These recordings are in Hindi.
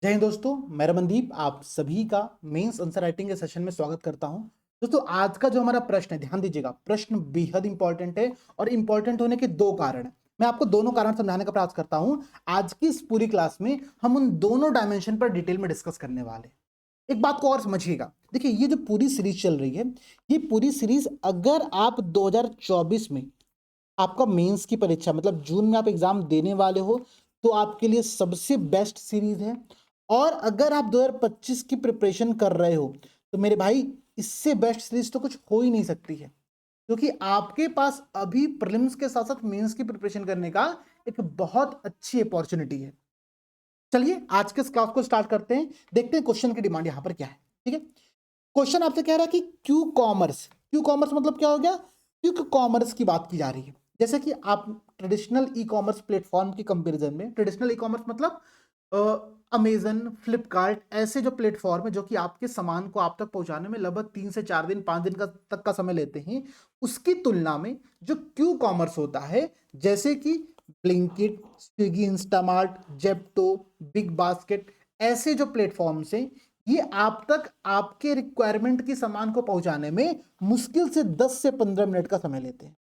जय हिंद दोस्तों, मैं रमनदीप आप सभी का मेंस आंसर राइटिंग के सेशन में स्वागत करता हूं। दोस्तों, आज का जो हमारा प्रश्न है, ध्यान दीजिएगा, प्रश्न बेहद इंपॉर्टेंट है और इंपॉर्टेंट होने के दो कारण हैं। मैं आपको दोनों कारण समझाने का प्रयास करता हूं। आज की इस पूरी क्लास में हम उन दोनों डायमेंशन पर डिटेल में डिस्कस करने वाले हैं। एक बात को और समझिएगा, देखिए ये जो पूरी सीरीज चल रही है, ये पूरी सीरीज अगर आप 2024 में आपका मेंस की परीक्षा मतलब जून में आप एग्जाम देने वाले हो तो आपके लिए सबसे बेस्ट सीरीज है। और अगर आप 2025 की प्रिपरेशन कर रहे हो तो मेरे भाई, इससे बेस्ट सीरीज तो कुछ हो ही नहीं सकती है, क्योंकि आपके पास अभी प्रीलिम्स के साथ साथ मेंस की प्रिपरेशन करने का एक बहुत अच्छी अपॉर्चुनिटी है। चलिए आज के इस क्लास को स्टार्ट करते हैं, देखते हैं क्वेश्चन की डिमांड यहां पर क्या है। ठीक है, क्वेश्चन आपसे कह रहा है कि क्यू कॉमर्स मतलब क्या हो गया? क्विक कॉमर्स की बात की जा रही है। जैसे कि आप ट्रेडिशनल ई कॉमर्स प्लेटफॉर्म की कंपैरिजन में, ट्रेडिशनल ई कॉमर्स मतलब अमेजन, फ्लिपकार्ट, ऐसे जो प्लेटफॉर्म है जो कि आपके सामान को आप तक पहुंचाने में लगभग 3 से 4 दिन 5 दिन तक का समय लेते हैं, उसकी तुलना में जो क्यू कॉमर्स होता है, जैसे कि Blinkit, Swiggy, Instamart, Zepto, big basket, ऐसे जो प्लेटफॉर्म्स हैं, ये आप तक आपके रिक्वायरमेंट की सामान को पहुंचाने में मुश्किल से 10 से 15 मिनट का समय लेते हैं।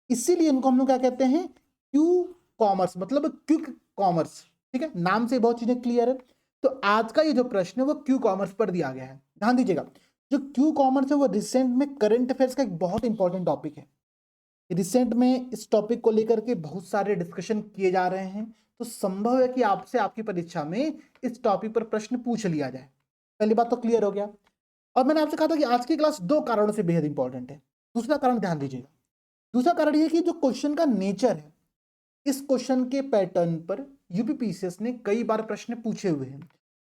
इसीलिए इनको हम लोग क्या कहते हैं? क्यू कॉमर्स, मतलब क्विक कॉमर्स। ठीक है, नाम से बहुत चीजें क्लियर है। तो आज का ये जो प्रश्न है वो क्यू कॉमर्स पर दिया गया है। ध्यान दीजिएगा, जो क्यू कॉमर्स है वो रिसेंट में करंट अफेयर्स का एक बहुत इंपॉर्टेंट टॉपिक है। रिसेंट में इस टॉपिक को लेकर के बहुत सारे डिस्कशन किए जा रहे हैं, तो संभव है कि आपसे आपकी परीक्षा में इस टॉपिक पर प्रश्न पूछ लिया जाए। पहली बात तो क्लियर हो गया। और मैंने आपसे कहा था कि आज की क्लास दो कारणों से बेहद इंपॉर्टेंट है। दूसरा कारण ध्यान दीजिएगा, दूसरा कारण यह कि जो क्वेश्चन का नेचर है, इस क्वेश्चन के पैटर्न पर यूपीपीसीएस ने कई बार प्रश्न पूछे हुए हैं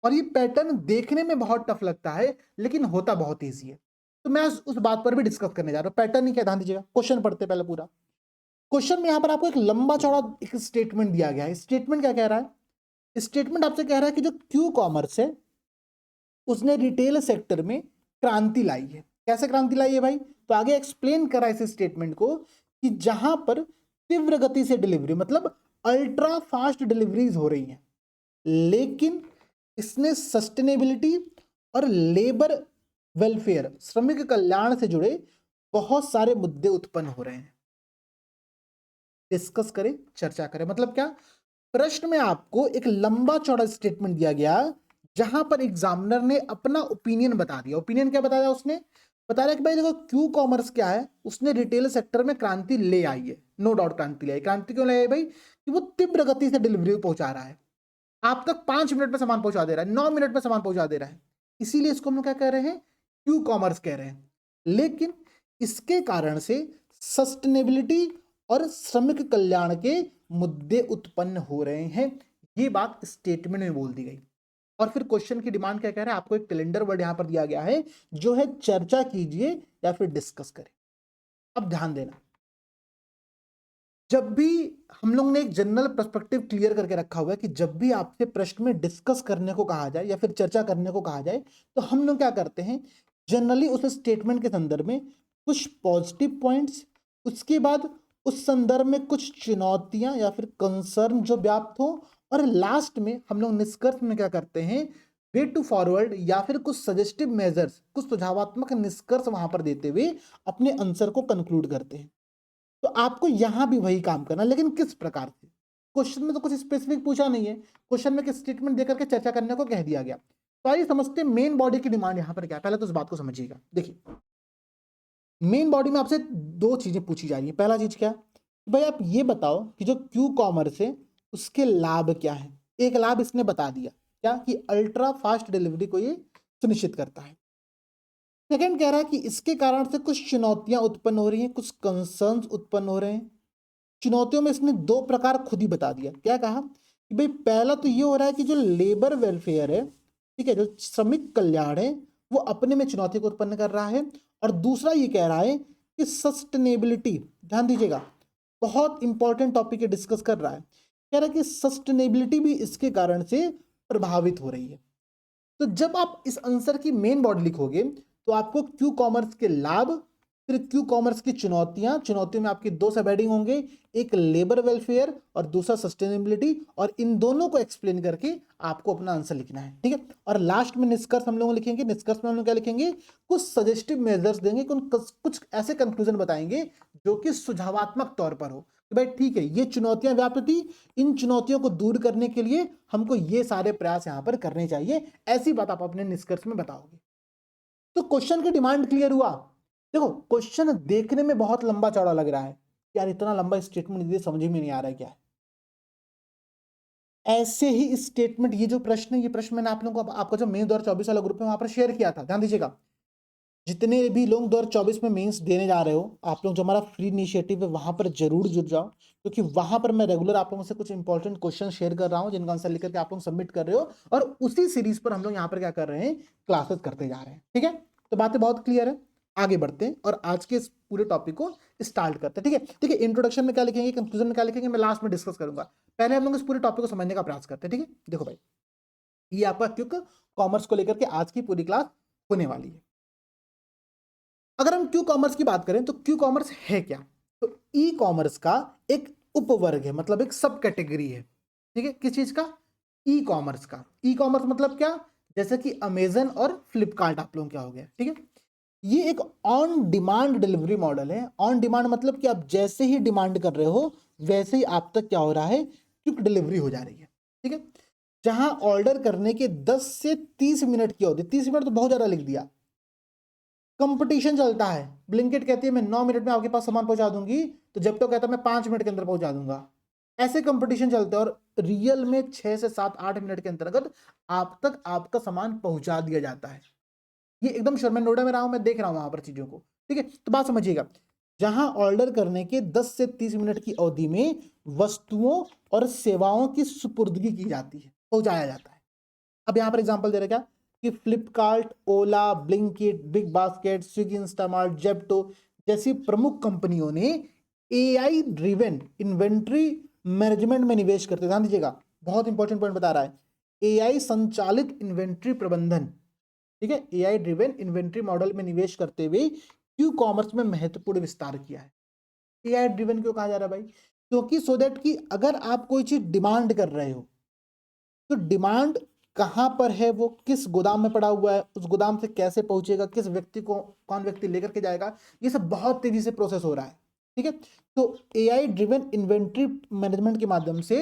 और ये पैटर्न देखने में बहुत टफ लगता है लेकिन होता बहुत ईजी है। तो मैं उस बात पर भी डिस्कस करने जा रहा हूं। पैटर्न ही क्या, ध्यान दीजिएगा, क्वेश्चन पढ़ते पहले पूरा। क्वेश्चन में यहां पर आपको एक लंबा चौड़ा एक स्टेटमेंट दिया गया है। स्टेटमेंट क्या कह रहा है? स्टेटमेंट आपसे कह रहा है कि जो क्यू कॉमर्स है उसने रिटेल सेक्टर में क्रांति लाई है। कैसे क्रांति लाई है भाई? तो आगे एक्सप्लेन करा इस स्टेटमेंट को कि जहां पर तीव्र गति से डिलीवरी मतलब अल्ट्रा फास्ट डिलीवरीज हो रही हैं, लेकिन इसने सस्टेनेबिलिटी और लेबर वेलफेयर, श्रमिक कल्याण से जुड़े बहुत सारे मुद्दे उत्पन्न हो रहे हैं। डिस्कस करें, चर्चा करें, मतलब क्या? प्रश्न में आपको एक लंबा चौड़ा स्टेटमेंट दिया गया जहां पर एग्जामिनर ने अपना ओपिनियन बता दिया। ओपिनियन क्या बताया उसने? बता रहा है कि भाई देखो, क्यू कॉमर्स क्या है, उसने रिटेल सेक्टर में क्रांति ले आई है। नो डाउट क्रांति ले आई। क्रांति क्यों ले आई भाई? कि वो तीव्र गति से डिलीवरी पहुंचा रहा है, आप तक 5 मिनट में सामान पहुंचा दे रहा है, 9 मिनट में सामान पहुंचा दे रहा है। इसीलिए इसको हम लोग क्या कह रहे हैं? क्यू कॉमर्स कह रहे हैं। लेकिन इसके कारण से सस्टेनेबिलिटी और श्रमिक कल्याण के मुद्दे उत्पन्न हो रहे हैं। ये बात स्टेटमेंट में बोल दी गई। और फिर क्वेश्चन की डिमांड क्या कह रहा है? आपको एक कैलेंडर वर्ड यहां पर दिया गया है जो है चर्चा कीजिए या फिर डिस्कस करें। अब ध्यान देना, जब भी हम लोग ने एक जनरल पर्सपेक्टिव क्लियर करके रखा हुआ है कि जब भी आपसे प्रश्न में डिस्कस करने को कहा जाए या फिर चर्चा करने को कहा जाए तो हम लोग क्या करते हैं? जनरली उस स्टेटमेंट के संदर्भ में कुछ पॉजिटिव पॉइंट्स, उसके बाद उस संदर्भ में कुछ चुनौतियां या फिर कंसर्न जो व्याप्त हो, और लास्ट में हम लोग निष्कर्ष में क्या करते हैं? वे टू फॉरवर्ड या फिर कुछ सजेस्टिव मेजर्स, कुछ सुझावात्मक निष्कर्ष वहां पर देते हुए अपने आंसर को कंक्लूड करते हैं। तो आपको यहां भी वही काम करना, लेकिन किस प्रकार से? क्वेश्चन में तो कुछ स्पेसिफिक पूछा नहीं है, क्वेश्चन में किस स्टेटमेंट देकर के चर्चा करने को कह दिया गया। तो आइए समझते हैं मेन बॉडी की डिमांड यहां पर क्या है। पहले तो इस बात को समझिएगा, देखिए मेन बॉडी में आपसे दो चीजें पूछी जा रही है। पहला चीज क्या? भाई आप ये बताओ कि जो क्यू कॉमर्स है उसके लाभ क्या है। एक लाभ इसने बता दिया, क्या? कि अल्ट्रा फास्ट डिलीवरी को ये सुनिश्चित करता है। सेकंड कह रहा है कि इसके कारण से कुछ चुनौतियां उत्पन्न हो रही हैं, कुछ कंसर्न्स उत्पन्न हो रहे हैं। चुनौतियों में इसने दो प्रकार खुद ही बता दिया। क्या कहा? कि भाई पहला तो ये हो रहा है कि जो लेबर वेलफेयर है, ठीक है, जो श्रमिक कल्याण है, वो अपने में चुनौती को उत्पन्न कर रहा है। और दूसरा ये कह रहा है कि सस्टेनेबिलिटी, ध्यान दीजिएगा, बहुत इंपॉर्टेंट टॉपिक डिस्कस कर रहा है। कह रहा है कि सस्टेनेबिलिटी भी इसके कारण से प्रभावित हो रही है। तो जब आप इस आंसर की मेन बॉडी लिखोगे तो आपको क्यू कॉमर्स के लाभ, फिर क्यू कॉमर्स की चुनौतियों में आपकी दो सब हेडिंग होंगे, एक लेबर वेलफेयर और दूसरा सस्टेनेबिलिटी, और इन दोनों को एक्सप्लेन करके आपको अपना आंसर लिखना है, ठीक है। और लास्ट में निष्कर्ष हम लोग लिखेंगे। निष्कर्ष में हम लोग क्या लिखेंगे, कुछ सजेस्टिव मेजर्स देंगे, कुछ ऐसे कंक्लूजन बताएंगे जो कि सुझावात्मक तौर पर हो कि भाई ठीक है, ये चुनौतियां व्याप्त थी, इन चुनौतियों को दूर करने के लिए हमको ये सारे प्रयास यहां पर करने चाहिए। ऐसी बात आप अपने निष्कर्ष में बताओगे। तो क्वेश्चन की डिमांड क्लियर हुआ। देखो क्वेश्चन देखने में बहुत लंबा चौड़ा लग रहा है, यार इतना लंबा स्टेटमेंट दे समझ में नहीं आ रहा है क्या है। ऐसे ही स्टेटमेंट, ये जो प्रश्न है, ये प्रश्न मैंने आप लोगों को आपका जो मेंस 2024 वाला ग्रुप है वहां पर शेयर किया था, ध्यान दीजिएगा। जितने भी लोग 2024 में मेंस देने जा रहे हो, आप लोग जो हमारा फ्री इनिशिएटिव है वहां पर जरूर जुड़ जाओ, क्योंकि वहां पर मैं रेगुलर आप लोगों से कुछ इंपॉर्टेंट क्वेश्चन शेयर कर रहा हूं जिनका आंसर लिख करके आप लोग सबमिट कर रहे हो, और उसी सीरीज पर हम लोग यहाँ पर क्या कर रहे हैं, क्लासेस करते जा रहे हैं, ठीक है। तो बातें बहुत क्लियर है, आगे बढ़ते हैं और आज के इस पूरे टॉपिक को स्टार्ट करते हैं, ठीक है। देखिए इंट्रोडक्शन में क्या लिखेंगे, कंक्लूजन में क्या लिखेंगे, मैं लास्ट में डिस्कस करूंगा। पहले हम लोग इस पूरे टॉपिक को समझने का प्रयास करते हैं, ठीक है। देखो भाई, ये आपका क्योंकि कॉमर्स को लेकर के आज की पूरी क्लास होने वाली है। अगर हम क्यू कॉमर्स की बात करें तो क्यू कॉमर्स है क्या, तो ई कॉमर्स का एक उपवर्ग है, मतलब एक सब कैटेगरी है, ठीक है। किस चीज का, ई कॉमर्स का। ई कॉमर्स मतलब क्या, जैसे कि अमेजन और फ्लिपकार्ट आप लोगों क्या हो गया, ठीक है। ये एक ऑन डिमांड डिलीवरी मॉडल है। ऑन डिमांड मतलब कि आप जैसे ही डिमांड कर रहे हो वैसे ही आप तक क्या हो रहा है, क्विक डिलीवरी हो जा रही है, ठीक है। जहां ऑर्डर करने के 10 से 30 मिनट की अवधि, 30 मिनट तो बहुत ज्यादा लिख दिया, कंपटीशन चलता है। ब्लिंकिट कहती है मैं 9 मिनट में आपके पास सामान पहुंचा दूंगी, तो जेप्टो कहता है मैं 5 मिनट के अंदर पहुंचा दूंगा। ऐसे कंपटीशन चलते हैं, और रियल में 6 से 7-8 मिनट के अंतर्गत आप तक आपका सामान पहुंचा दिया जाता है। ये एकदम श्योर, मैं नोएडा में रहा हूं, मैं देख रहा हूं वहां पर चीजों को, ठीक है। तो बात समझिएगा, जहां ऑर्डर करने के 10 से 30 मिनट की अवधि में वस्तुओं और सेवाओं की सुपुर्दगी की जाती है, पहुंचाया जाता है। अब यहां पर एग्जांपल दे रहे क्या, कि फ्लिपकार्ट, ओला, ब्लिंकिट, बिग बास्केट, स्विगी, इंस्टामार्ट, जेप्टो जैसी प्रमुख कंपनियों ने एआई ड्रिवन इन्वेंट्री मैनेजमेंट में निवेश करते, ध्यान दीजिएगा, बहुत इंपॉर्टेंट पॉइंट बता रहा है, एआई संचालित इन्वेंट्री प्रबंधन, ठीक है, एआई ड्रिवन इन्वेंट्री मॉडल में निवेश करते हुए क्यू कॉमर्स में महत्वपूर्ण विस्तार किया है। एआई ड्रिवन क्यों कहा जा रहा है भाई, क्योंकि सो दैट कि अगर आप कोई चीज डिमांड कर रहे हो तो डिमांड कहां पर है, वो किस गोदाम में पड़ा हुआ है, उस गोदाम से कैसे पहुंचेगा, किस व्यक्ति को कौन व्यक्ति लेकर के जाएगा, ये सब बहुत तेजी से प्रोसेस हो रहा है, ठीक है। तो एआई ड्रिवन इन्वेंट्री मैनेजमेंट के माध्यम से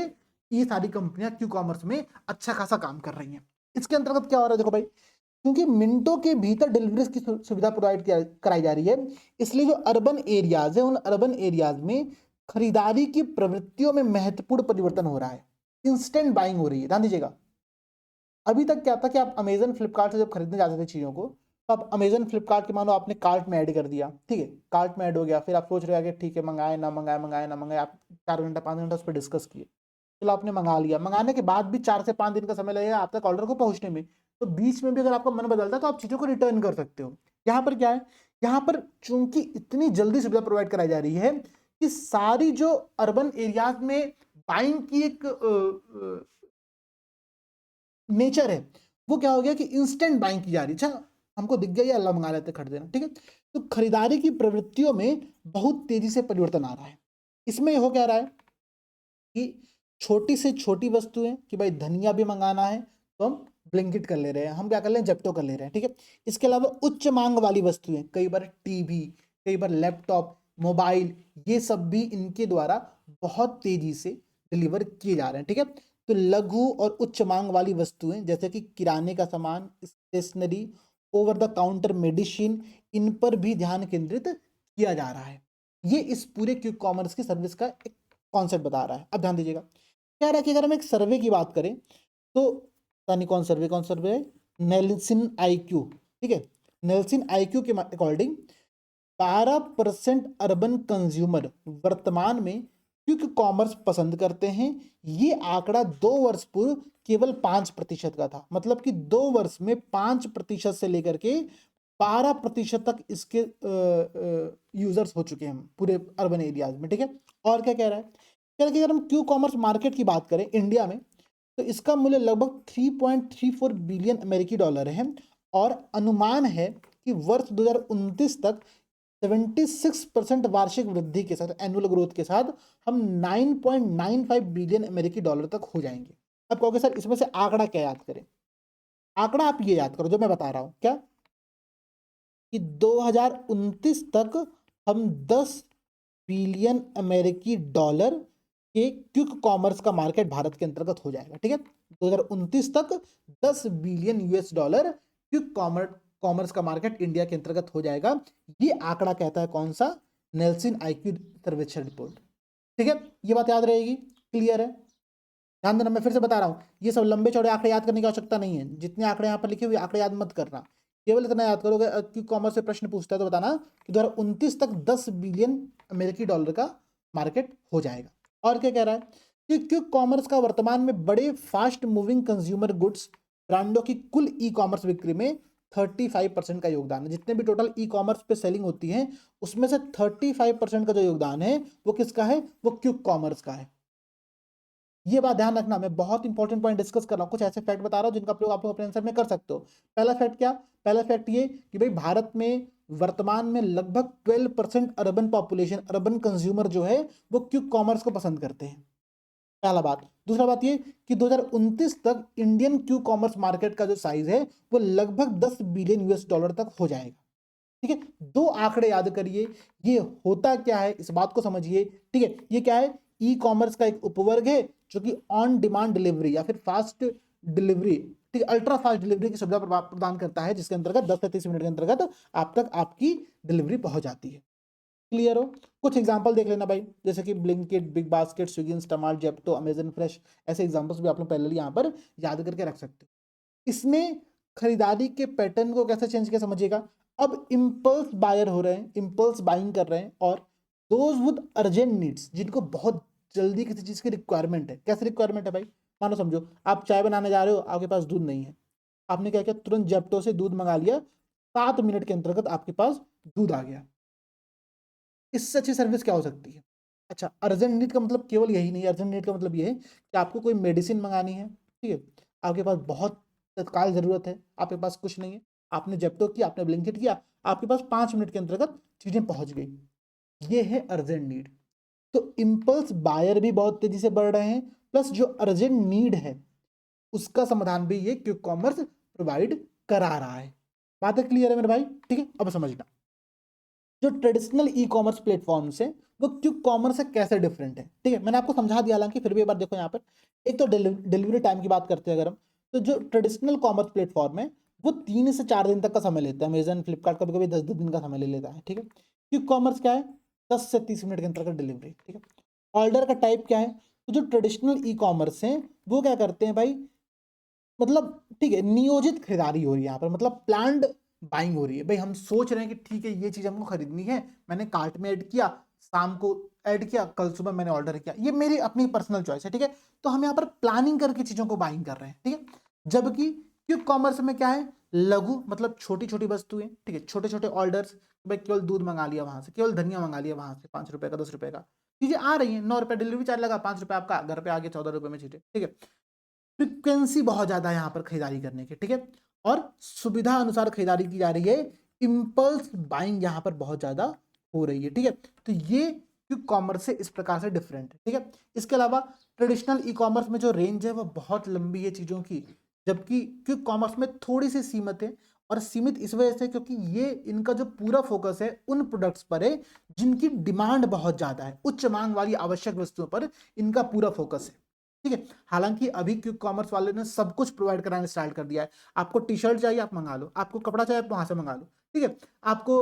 ये सारी कंपनियां क्यू कॉमर्स में अच्छा खासा काम कर रही हैं। इसके अंतर्गत क्या हो रहा है, देखो भाई, क्योंकि मिनटों के भीतर डिलीवरी की सुविधा प्रोवाइड कराई जा रही है, इसलिए जो अर्बन एरियाज है उन अर्बन एरियाज में खरीदारी की प्रवृत्तियों में महत्वपूर्ण परिवर्तन हो रहा है, इंस्टेंट बाइंग हो रही है। ध्यान दीजिएगा, अभी तक क्या था कि आप अमेजन फ्लिपकार्ट से जब खरीदने जाते थे चीजों को, तो आप अमेजन फ्लिपकार्ट के मानो आपने कार्ट में ऐड कर दिया, ठीक है, कार्ट में ऐड हो गया, फिर आप सोच रहे हैं कि ठीक है मंगाए ना मंगाए, मंगाए ना मंगाए, आप 4 घंटा 5 घंटा उस पर डिस्कस किए, चलो आपने मंगा लिया, मंगाने के बाद भी 4 से 5 दिन का समय लगेगा आप तक ऑर्डर को पहुंचने में, तो बीच में भी अगर आपका मन बदलता है तो आप चीजों को रिटर्न कर सकते हो। यहाँ पर क्या है, यहाँ पर चूंकि इतनी जल्दी सुविधा प्रोवाइड कराई जा रही है कि सारी जो अर्बन एरियाज में बाइंग की एक नेचर है, वो क्या हो गया कि इंस्टेंट बाइंग की जा रही है। अच्छा हमको दिख गया ये, अल्लाह मंगा लेते खरीद देना, ठीक है। तो खरीदारी की प्रवृत्तियों में बहुत तेजी से परिवर्तन आ रहा है। इसमें हो क्या रहा है कि छोटी से छोटी वस्तुएं, कि भाई धनिया भी मंगाना है तो हम ब्लिंकिट कर ले रहे हैं, हम क्या कर ले रहे हैं, जेप्टो कर ले रहे हैं, ठीक है। इसके अलावा उच्च मांग वाली वस्तुएं, कई बार टीवी, कई बार लैपटॉप, मोबाइल, ये सब भी इनके द्वारा बहुत तेजी से डिलीवर किए जा रहे हैं, ठीक है। तो लघु और उच्च मांग वाली वस्तुएं जैसे कि किराने का सामान, stationery, over the counter medicine, इन पर भी ध्यान केंद्रित किया जा रहा है। ये इस पूरे क्विक कॉमर्स की सर्विस का एक कॉन्सेप्ट बता रहा है। अब ध्यान दीजिएगा, क्या रहा है कि अगर हम एक सर्वे की बात करें तो पता नहीं कौन सर्वे है, नेल्सन आईक्यू, ठीक है, नेल्सन आईक्यू के अकॉर्डिंग 12% अर्बन कंज्यूमर वर्तमान में क्विक कॉमर्स पसंद करते हैं। ये आंकड़ा 2 वर्ष पूर्व केवल 5% का था, मतलब कि 2 वर्ष में 5% से लेकर के 12% तक इसके यूजर्स हो चुके हैं पूरे अर्बन एरियाज में, ठीक है। और क्या कह रहा है, कह रहा है कि अगर हम क्यू कॉमर्स मार्केट की बात करें इंडिया में, तो इसका मूल्य लगभग 3.34 बिलियन अमेरिकी डॉलर है, और अनुमान है कि वर्ष 2029 तक 76% वार्षिक वृद्धि के साथ, एनुअल ग्रोथ के साथ हम 9.95 बिलियन अमेरिकी डॉलर तक हो जाएंगे। अब कहोगे सर इसमें से आंकड़ा क्या याद करें? आंकड़ा आप ये याद करो जो मैं बता रहा हूं, क्या कि 2029 तक हम 10 बिलियन अमेरिकी डॉलर के क्विक कॉमर्स का मार्केट भारत के अंतर्गत हो जाएगा। ठीक है, 2029 तक 10 billion US dollar quick commerce का मार्केट इंडिया के अंतर्गत हो जाएगा। ये आंकड़ा कहता है कौन सा? नेल्सन आईक्यू सर्वेक्षण रिपोर्ट। ठीक है, ये बात याद रहेगी, क्लियर है? ध्यान देना, मैं फिर से बता रहा हूँ, ये सब लंबे चौड़े आंकड़े याद करने की आवश्यकता नहीं है। जितने आंकड़े यहाँ पर लिखे हुए आंकड़े याद मत करना, केवल इतना याद करोगे कि कॉमर्स से प्रश्न पूछता है तो बताना कि 2029 तक 10 बिलियन अमेरिकी डॉलर का मार्केट हो जाएगा। और क्या कह रहा है कि क्विक कॉमर्स का वर्तमान में बड़े फास्ट मूविंग कंज्यूमर गुड्स ब्रांडों की कुल ई कॉमर्स बिक्री में 35% का योगदान है। जितने भी टोटल ई कॉमर्स पे सेलिंग होती है उसमें से 35% का जो योगदान है वो किसका है? वो क्विक कॉमर्स का है। ये बात ध्यान रखना, मैं बहुत इंपॉर्टेंट पॉइंट डिस्कस कर रहा हूँ, कुछ ऐसे फैक्ट बता रहा हूँ जिनका प्रयोग आप लोग अपने आंसर में कर सकते हो। पहला फैक्ट क्या? पहला फैक्ट ये कि भाई भारत में वर्तमान में लगभग 12% अर्बन पॉपुलेशन, अर्बन कंज्यूमर जो है वो क्विक कॉमर्स को पसंद करते हैं। पहला बात। दूसरा बात ये कि 2029 तक इंडियन क्विक कॉमर्स मार्केट का जो साइज है वो लगभग 10 बिलियन यूएस डॉलर तक हो जाएगा। ठीक है, दो आंकड़े याद करिए, ये होता क्या है इस बात को समझिए। ठीक है, ये क्या है? ई कॉमर्स का एक उपवर्ग है जो कि ऑन डिमांड डिलीवरी या फिर फास्ट डिलीवरी, ठीक है, अल्ट्रा फास्ट डिलीवरी की सुविधा प्रदान करता है, जिसके अंतर्गत 10 से 30 मिनट के अंतर्गत आप तक आपकी डिलीवरी पहुंच जाती है। क्लियर हो? कुछ एग्जांपल देख लेना भाई, जैसे कि Blinkit, BigBasket, Swiggy, Instamart, Zepto, Amazon fresh, ऐसे एग्जांपल्स भी आप लोग पहले यहाँ पर याद करके रख सकते हो। इसमें खरीदारी के पैटर्न को कैसे चेंज किया समझिएगा। अब इम्पल्स बायर हो रहे हैं, इम्पल्स बाइंग कर रहे हैं, और दोज विद अर्जेंट नीड्स, जिनको बहुत जल्दी किसी चीज की रिक्वायरमेंट है। कैसे रिक्वायरमेंट है भाई? मानो समझो आप चाय बनाने जा रहे हो, आपके पास दूध नहीं है, आपने क्या किया, तुरंत जेप्टो से दूध मंगा लिया, 7 मिनट के अंतर्गत आपके पास दूध आ गया। इससे अच्छी सर्विस क्या हो सकती है? अच्छा, अर्जेंट नीड का मतलब केवल यही नहीं, अर्जेंट नीड का मतलब ये है कि आपको कोई मेडिसिन मंगानी है, ठीक है, आपके पास बहुत तत्काल जरूरत है, आपके पास कुछ नहीं है, आपने जेप्टो किया, आपने ब्लिंकिट किया, आपके पास 5 मिनट के अंतर्गत चीजें पहुंच गई। ये है अर्जेंट नीड। तो इम्पल्स बायर भी बहुत तेजी से बढ़ रहे हैं, प्लस जो अर्जेंट नीड है उसका समाधान भी ये क्विक कॉमर्स प्रोवाइड करा रहा है। बातें क्लियर है मेरे भाई? ठीक है, अब समझना, जो ट्रेडिशनल ई कॉमर्स प्लेटफॉर्म्स है वो क्विक कॉमर्स से कैसे डिफरेंट है। ठीक है, मैंने आपको समझा दिया, हालांकि फिर भी एक बार देखो यहाँ पर। एक तो डिलीवरी टाइम की बात करते हैं अगर हम, तो जो ट्रेडिशनल कॉमर्स प्लेटफॉर्म है वो 3 से 4 दिन तक का समय लेता है। अमेजन, फ्लिपकार्ट कभी कभी 10-10 दिन का समय ले लेता है। ठीक है, क्विक कॉमर्स क्या है? 10 से 30 मिनट के अंतर्गत डिलीवरी। ठीक है, ऑर्डर का टाइप क्या है? तो जो ट्रेडिशनल ई कॉमर्स है वो क्या करते हैं भाई, मतलब ठीक है, नियोजित खरीदारी हो रही है यहाँ पर, मतलब प्लान्ड बाइंग हो रही है। भाई हम सोच रहे हैं कि ठीक है ये चीज हमको खरीदनी है, मैंने कार्ट में ऐड किया, शाम को ऐड किया, कल सुबह मैंने ऑर्डर किया, ये मेरी अपनी पर्सनल चॉइस है। ठीक है, तो हम यहाँ पर प्लानिंग करके चीजों को बाइंग कर रहे हैं। ठीक है, जबकि क्विक कॉमर्स में क्या है? लघु, मतलब छोटी छोटी वस्तुएं, ठीक है, छोटे छोटे ऑर्डर्स। भाई केवल दूध मंगा लिया वहां से, केवल धनिया मंगा लिया वहां से, 5 रुपए का, 10 रुपए का, चीजें आ रही है, 9 रुपए डिलीवरी चार्ज लगा, 5 रुपए आपका घर पे आ गया, 14 रुपए में चीजें। ठीक है, फ्रिक्वेंसी बहुत ज्यादा है यहाँ पर खरीदारी करने की। ठीक है, और सुविधा अनुसार खरीदारी की जा रही है, इम्पल्स बाइंग यहाँ पर बहुत ज्यादा हो रही है। ठीक है, तो ये क्विक कॉमर्स से इस प्रकार से डिफरेंट है। ठीक है, इसके अलावा ट्रेडिशनल ई कॉमर्स में जो रेंज है वो बहुत लंबी है चीजों की, जबकि क्विक कॉमर्स में थोड़ी सी सीमित है। और सीमित इस वजह से क्योंकि ये इनका जो पूरा फोकस है उन प्रोडक्ट्स पर है जिनकी डिमांड बहुत ज्यादा है, उच्च मांग वाली आवश्यक वस्तुओं पर इनका पूरा फोकस है। ठीक है, हालांकि अभी क्विक कॉमर्स वाले ने सब कुछ प्रोवाइड कराना स्टार्ट कर दिया है। आपको टी शर्ट चाहिए आप मंगा लो, आपको कपड़ा चाहिए आप वहां से मंगा लो, ठीक है, आपको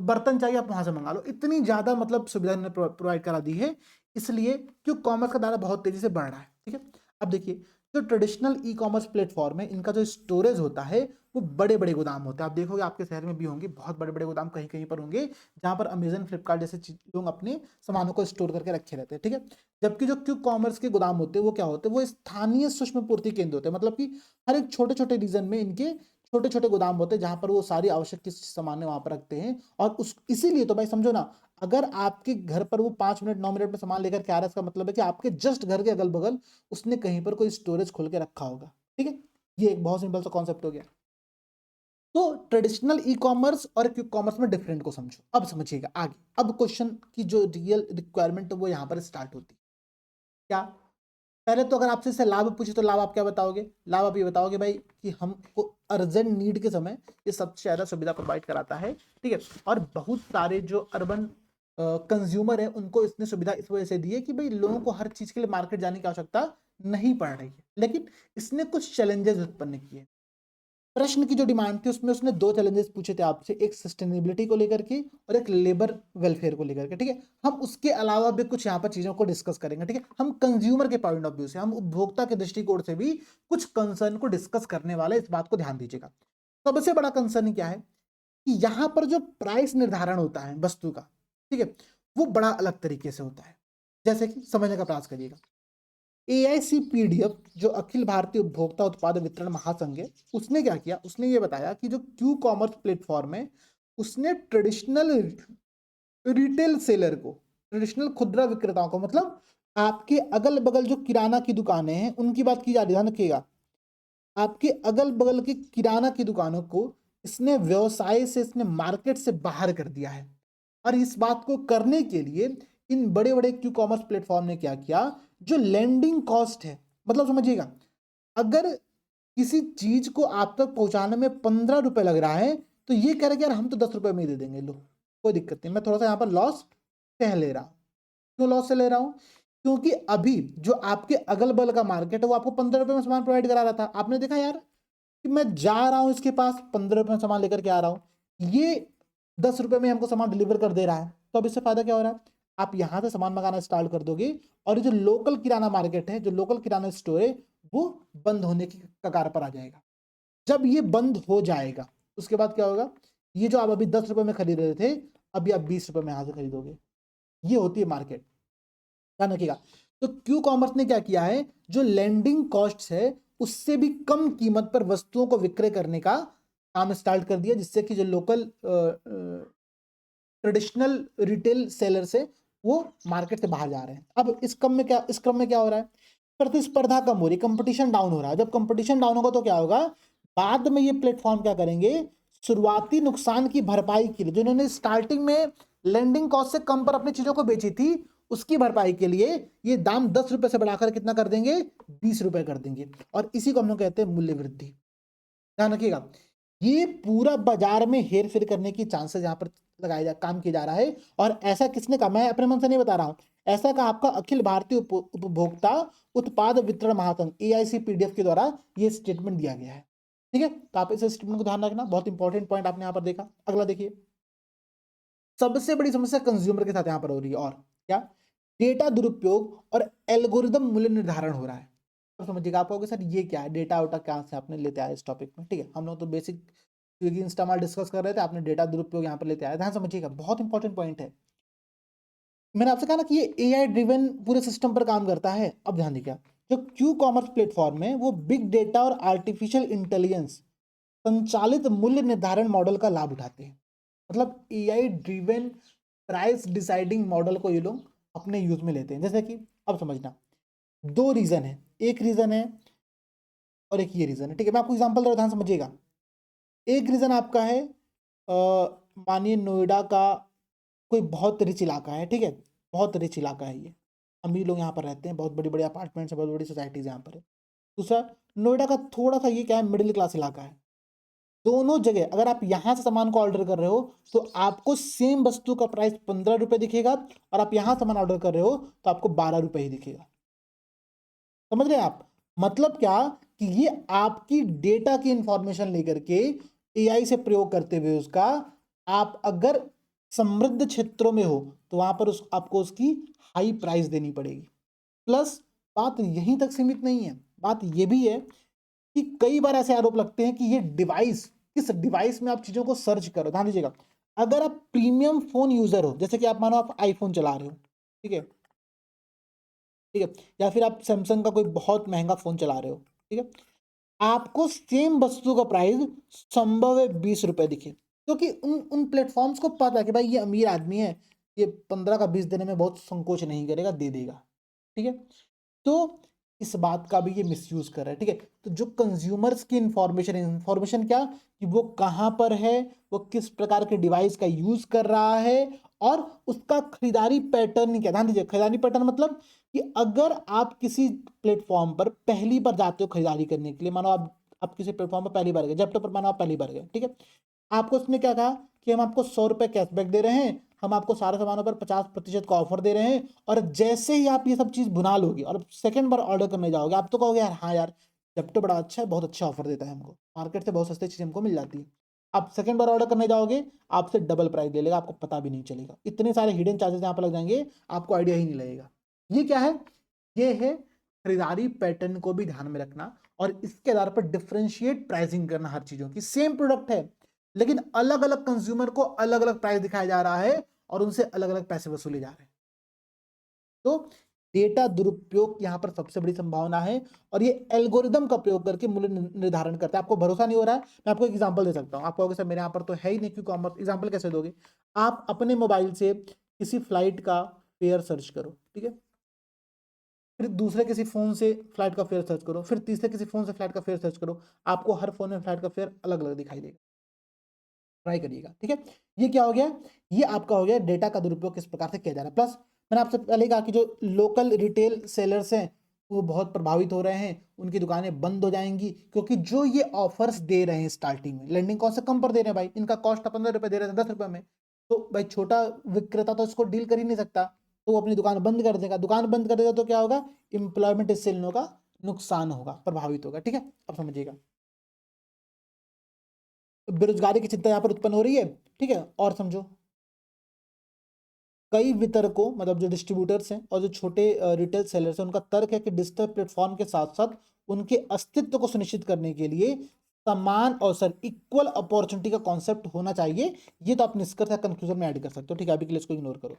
बर्तन चाहिए आप वहां से मंगा लो, इतनी ज्यादा मतलब सुविधा इन्होंने प्रोवाइड करा दी है। इसलिए क्विक कॉमर्स का दायरा बहुत तेजी से बढ़ रहा है। ठीक है, अब देखिए, जो ट्रेडिशनल ई कॉमर्स प्लेटफॉर्म है इनका जो स्टोरेज होता है वो बड़े बड़े गोदाम होते हैं। आप देखोगे आपके शहर में भी होंगे बहुत बड़े बड़े गोदाम, कहीं कहीं पर होंगे जहां पर अमेजन, फ्लिपकार्ट जैसे लोग अपने सामानों को स्टोर करके रखे रहते हैं। ठीक है, जबकि जो क्विक कॉमर्स के गोदाम होते हैं वो क्या होते हैं? वो स्थानीय सूक्ष्म पूर्ति केंद्र होते हैं, मतलब कि हर एक छोटे छोटे रीजन में इनके छोटे छोटे गोदाम होते हैं जहां पर वो सारी आवश्यक की सामान वहां पर रखते हैं। और उस इसीलिए तो भाई समझो ना, अगर आपके घर पर वो 5 मिनट 9 मिनट में सामान लेकर के आ रहा है, इसका मतलब है कि आपके जस्ट घर के अगल बगल उसने कहीं पर कोई स्टोरेज खोल के रखा होगा। ठीक है, ये एक बहुत सिंपल सा कॉन्सेप्ट हो गया। तो ट्रेडिशनल ई कॉमर्स और क्विक कॉमर्स में डिफरेंट को समझो। अब समझिएगा आगे, अब क्वेश्चन की जो रियल रिक्वायरमेंट है वो यहाँ पर स्टार्ट होती है। क्या? पहले तो अगर आपसे इससे लाभ पूछे तो लाभ आप क्या बताओगे? लाभ आप ये बताओगे भाई कि हमको अर्जेंट नीड के समय ये सबसे ज्यादा सुविधा प्रोवाइड कराता है, ठीक है। और बहुत सारे जो अर्बन कंज्यूमर है उनको इसने सुविधा इस वजह से दी है कि भाई लोगों को हर चीज के लिए मार्केट जाने की आवश्यकता नहीं पड़ रही है। लेकिन इसने कुछ चैलेंजेस उत्पन्न किए। प्रश्न की जो डिमांड थी उसमें उसने दो चैलेंजेस पूछे थे आपसे, एक सस्टेनेबिलिटी को लेकर के और एक लेबर वेलफेयर को लेकर के, ठीक है। हम उसके अलावा भी कुछ यहाँ पर चीजों को डिस्कस करेंगे, ठीक है। हम कंज्यूमर के पॉइंट ऑफ व्यू से, हम उपभोक्ता के दृष्टिकोण से भी कुछ कंसर्न को डिस्कस करने वाले, इस बात को ध्यान दीजिएगा। सबसे बड़ा कंसर्न क्या है कि यहाँ पर जो प्राइस निर्धारण होता है वस्तु का, ठीक है, वो बड़ा अलग तरीके से होता है। जैसे कि समझने का प्रयास करिएगा। AICPDF जो अखिल भारतीय उपभोक्ता उत्पाद वितरण महासंघ है, उसने क्या किया, उसने ये बताया कि जो क्यू कॉमर्स प्लेटफॉर्म है उसने ट्रेडिशनल रिटेल सेलर को, ट्रेडिशनल खुदरा विक्रेताओं को, मतलब आपके अगल बगल जो किराना की दुकानें हैं उनकी बात की जा रही है, ध्यान रखिएगा। आपके अगल बगल की किराना की दुकानों को इसने व्यवसाय से, इसने मार्केट से बाहर कर दिया है। और इस बात को करने के लिए इन बड़े बड़े क्यू कॉमर्स प्लेटफॉर्म ने क्या किया, जो लैंडिंग कॉस्ट है, मतलब समझिएगा, अगर किसी चीज को आप तक पहुंचाने में 15 रुपए लग रहा है तो ये कह रहे कि यार हम तो 10 रुपए में ही दे देंगे, लो कोई दिक्कत नहीं, मैं थोड़ा सा यहाँ पर लॉस सह ले रहा हूँ। क्यों लॉस से ले रहा हूँ? क्योंकि अभी जो आपके अगल बगल का मार्केट है वो आपको 15 रुपए में सामान प्रोवाइड करा रहा था। आपने देखा यार कि मैं जा रहा हूँ इसके पास, 15 रुपए में सामान लेकर के आ रहा हूँ, ये 10 रुपए में हमको सामान डिलीवर कर दे रहा है। तो अब इससे फायदा क्या हो रहा है? आप यहाँ से सामान मंगाना स्टार्ट कर दोगे और जो लोकल किराना मार्केट है, जो लोकल किराना स्टोर है, वो बंद होने की कगार पर आ जाएगा। जब ये बंद हो जाएगा उसके बाद क्या होगा, ये जो आप अभी 10 रुपए में खरीद रहे थे अभी आप 20 रुपए में यहाँ से खरीदोगे। ये होती है मार्केट, ध्यान रखिएगा। तो क्यू कॉमर्स ने क्या किया है, जो लैंडिंग कॉस्ट है उससे भी कम कीमत पर वस्तुओं को विक्रय करने का काम स्टार्ट कर दिया, जिससे कि जो लोकल ट्रेडिशनल रिटेल सेलर से वो मार्केट से बाहर जा रहे हैं। अब इस क्रम में क्या हो रहा है, प्रतिस्पर्धा कम हो रही, कंपटीशन डाउन हो रहा है। जब कंपटीशन डाउन होगा तो क्या होगा, बाद में ये प्लेटफॉर्म क्या करेंगे, शुरुआती नुकसान की भरपाई के लिए, जो इन्होंने स्टार्टिंग में लैंडिंग कॉस्ट से कम पर अपनी चीजों को बेची थी, उसकी भरपाई के लिए ये दाम 10 रुपए से बढ़ाकर कितना कर देंगे, 20 रुपए कर देंगे। और इसी को हम लोग कहते हैं मूल्य वृद्धि। ध्यान रखिएगा, ये पूरा बाजार में हेर फेर करने की चांसेस यहाँ पर काम किया जा रहा है। और ऐसा किसने कहा, मैं अपने मन से नहीं बता रहा हूं, ऐसा कहा आपका अखिल भारतीय उपभोक्ता उत्पाद वितरण महासंघ AICPDF के द्वारा ये स्टेटमेंट दिया गया है, ठीक है। तो आप इस स्टेटमेंट को ध्यान रखना, बहुत इंपॉर्टेंट पॉइंट आपने यहाँ पर देखा। अगला देखिए, सबसे बड़ी समस्या कंज्यूमर के साथ यहाँ पर हो रही है, और क्या, डेटा दुरुपयोग और एल्गोरिदम मूल्य निर्धारण हो रहा है। तो समझिएगा, आप कहोगे सर ये क्या है, डेटा उटा कहाँ से आपने लेते आए इस टॉपिक में, ठीक है। हम लोग तो बेसिक स्विगी इंस्टामार्ट डिस्कस कर रहे थे, आपने डेटा दुरुपयोग यहाँ पर लेते आए, ध्यान समझिएगा, बहुत इंपॉर्टेंट पॉइंट है। मैंने आपसे कहा ना कि ये AI ड्रिवन पूरे सिस्टम पर काम करता है। अब ध्यान दीजिए, जो क्यू कॉमर्स प्लेटफॉर्म है वो बिग डेटा और आर्टिफिशियल इंटेलिजेंस संचालित मूल्य निर्धारण मॉडल का लाभ उठाते हैं। मतलब AI driven price deciding model को ये लोग अपने यूज में लेते हैं। जैसे कि अब समझना, दो रीजन है, एक रीजन है और एक ये रीजन है, ठीक है। मैं आपको एग्जांपल दे रहा हूं, ध्यान समझिएगा। एक रीजन आपका है, मानिए नोएडा का कोई बहुत रिच इलाका है, ठीक है, बहुत रिच इलाका है, ये अमीर लोग यहाँ पर रहते हैं, बहुत बड़ी बड़ी अपार्टमेंट्स है, बहुत बड़ी सोसाइटीज यहाँ पर है। दूसरा, नोएडा का थोड़ा सा ये क्या है, मिडिल क्लास इलाका है। दोनों जगह अगर आप यहाँ से सामान को ऑर्डर कर रहे हो तो आपको सेम वस्तु का प्राइस 15 रुपए दिखेगा, और आप यहाँ सामान ऑर्डर कर रहे हो तो आपको 12 रुपए ही दिखेगा। समझ रहे हैं आप? मतलब क्या कि ये आपकी डेटा की इंफॉर्मेशन लेकर के AI से प्रयोग करते हुए उसका, आप अगर समृद्ध क्षेत्रों में हो तो वहां पर आपको उसकी हाई प्राइस देनी पड़ेगी। प्लस बात यहीं तक सीमित नहीं है, बात ये भी है कि कई बार ऐसे आरोप लगते हैं कि ये डिवाइस, किस डिवाइस में आप चीजों को सर्च करो। ध्यान दीजिएगा, अगर आप प्रीमियम फोन यूजर हो, जैसे कि आप मानो आप आईफोन चला रहे हो, ठीक है, ठीक है, या फिर आप सैमसंग का कोई बहुत महंगा फोन चला रहे हो, ठीक है, आपको सेम वस्तु का प्राइस संभव है 20 रुपए दिखे, क्योंकि उन उन प्लेटफॉर्म्स को पता है कि भाई ये अमीर आदमी है, ये 15 का 20 देने में बहुत संकोच नहीं करेगा, दे देगा, ठीक है। तो इस बात का भी ये मिसयूज कर रहा है। ठीक है, तो जो कंज्यूमर्स की इंफॉर्मेशन क्या कि वो कहाँ पर है, वो किस प्रकार के डिवाइस का यूज कर रहा है और उसका खरीदारी पैटर्न क्या। ध्यान दीजिए, खरीदारी पैटर्न मतलब कि अगर आप किसी प्लेटफॉर्म पर पहली बार जाते हो खरीदारी करने के लिए, मानो आप किसी प्लेटफॉर्म पर पहली बार गए, जेप्टो पर मानो आप पहली बार गए, ठीक है, आपको उसने क्या कहा कि हम आपको 100 रुपए कैशबैक दे रहे हैं, हम आपको सारे सामानों पर 50% का ऑफर दे रहे हैं, और जैसे ही आप ये सब चीज भुना लोगे और सेकंड बार ऑर्डर करने जाओगे, आप तो कहोगे यार हाँ यार जेप्टो बड़ा अच्छा है, बहुत अच्छा ऑफर देता है हमको, मार्केट से बहुत सस्ती चीज हमको मिल जाती है। आप सेकंड बार ऑर्डर करने जाओगे, आपसे डबल प्राइस ले लेगा, आपको पता भी नहीं चलेगा, इतने सारे हिडन चार्जेस यहाँ पर लग जाएंगे, आपको आइडिया ही नहीं लगेगा। ये क्या है, ये है खरीदारी पैटर्न को भी ध्यान में रखना और इसके आधार पर डिफरेंशिएट प्राइसिंग करना। हर चीजों की सेम प्रोडक्ट है लेकिन अलग अलग कंज्यूमर को अलग अलग प्राइस दिखाया जा रहा है और उनसे अलग अलग पैसे वसूले जा रहे हैं। तो डेटा दुरुपयोग यहां पर सबसे बड़ी संभावना है और ये एल्गोरिदम का प्रयोग करके मूल्य निर्धारण करता है। आपको भरोसा नहीं हो रहा है, मैं आपको एक एग्जांपल दे सकता हूं। आप कहोगे सर मेरे यहाँ पर तो है ही नहीं क्यों कॉमर्स, एग्जांपल कैसे दोगे। आप अपने मोबाइल से किसी फ्लाइट का फेयर सर्च करो, ठीक है, फिर दूसरे किसी फोन से फ्लाइट का फेयर सर्च करो, फिर तीसरे किसी फोन से फ्लाइट का फेयर सर्च करो, आपको हर फोन में फ्लाइट का फेयर अलग अलग दिखाई देगा। ट्राई करिएगा, ठीक है। ये क्या हो गया, ये आपका हो गया डेटा का दुरुपयोग किस प्रकार से किया जा रहा है। प्लस मैंने आपसे पहले कहा कि जो लोकल रिटेल सेलर्स हैं वो बहुत प्रभावित हो रहे हैं, उनकी दुकानें बंद हो जाएंगी क्योंकि जो ये ऑफर्स दे रहे हैं स्टार्टिंग में, लैंडिंग कॉस्ट से कम पर दे रहे हैं भाई, इनका कॉस्ट 15 रुपए दे रहे हैं 10 रुपए में, तो भाई छोटा विक्रेता तो इसको डील कर ही नहीं सकता, तो वो अपनी दुकान बंद कर देगा। दुकान बंद कर देगा तो क्या होगा, इंप्लॉयमेंट इससे इन लोगों का नुकसान होगा, प्रभावित होगा, ठीक है। अब समझिएगा, बेरोजगारी की चिंता यहाँ पर उत्पन्न हो रही है, ठीक है। और समझो, कई वितरकों मतलब जो डिस्ट्रीब्यूटर्स हैं और जो छोटे रिटेल सेलर्स हैं, उनका तर्क है कि डिजिटल प्लेटफॉर्म के साथ साथ उनके अस्तित्व को सुनिश्चित करने के लिए समान अवसर, इक्वल अपॉर्चुनिटी का कॉन्सेप्ट होना चाहिए। ये तो आप निष्कर्ष या कंक्लूजन में ऐड कर सकते हो, ठीक है, अभी के लिए इसको इग्नोर करो।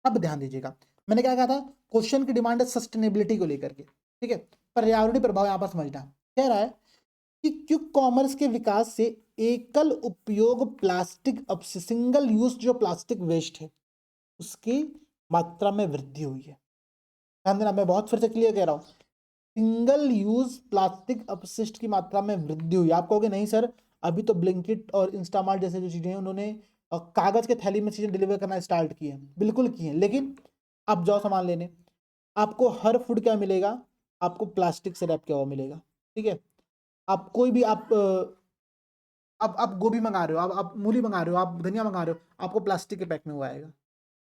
अब ध्यान दीजिएगा, मैंने क्या कहा था, क्वेश्चन की डिमांड है सस्टेनेबिलिटी को लेकर के, ठीक है, पर्यावरणीय प्रभाव यहाँ पर समझना। कह रहा है कि क्विक कॉमर्स के विकास से एकल उपयोग प्लास्टिक, अब सिंगल यूज जो प्लास्टिक वेस्ट है उसकी मात्रा में वृद्धि हुई है। ध्यान देना, मैं बहुत फिर से क्लियर कह रहा हूं, सिंगल यूज प्लास्टिक अपशिष्ट की मात्रा में वृद्धि हुई। आप कहोगे नहीं सर, अभी तो ब्लिंकिट और इंस्टामार्ट जैसे जो चीजें हैं उन्होंने कागज के थैली में चीजें डिलीवर करना स्टार्ट की है, बिल्कुल की है, लेकिन आप जाओ सामान लेने, आपको हर फूड क्या मिलेगा, आपको प्लास्टिक से रैप किया हुआ मिलेगा, ठीक है। आप कोई भी आप गोभी मंगा रहे हो, आप मूली मंगा रहे हो, आप धनिया मंगा रहे हो, आपको प्लास्टिक के पैक में हुआ आएगा।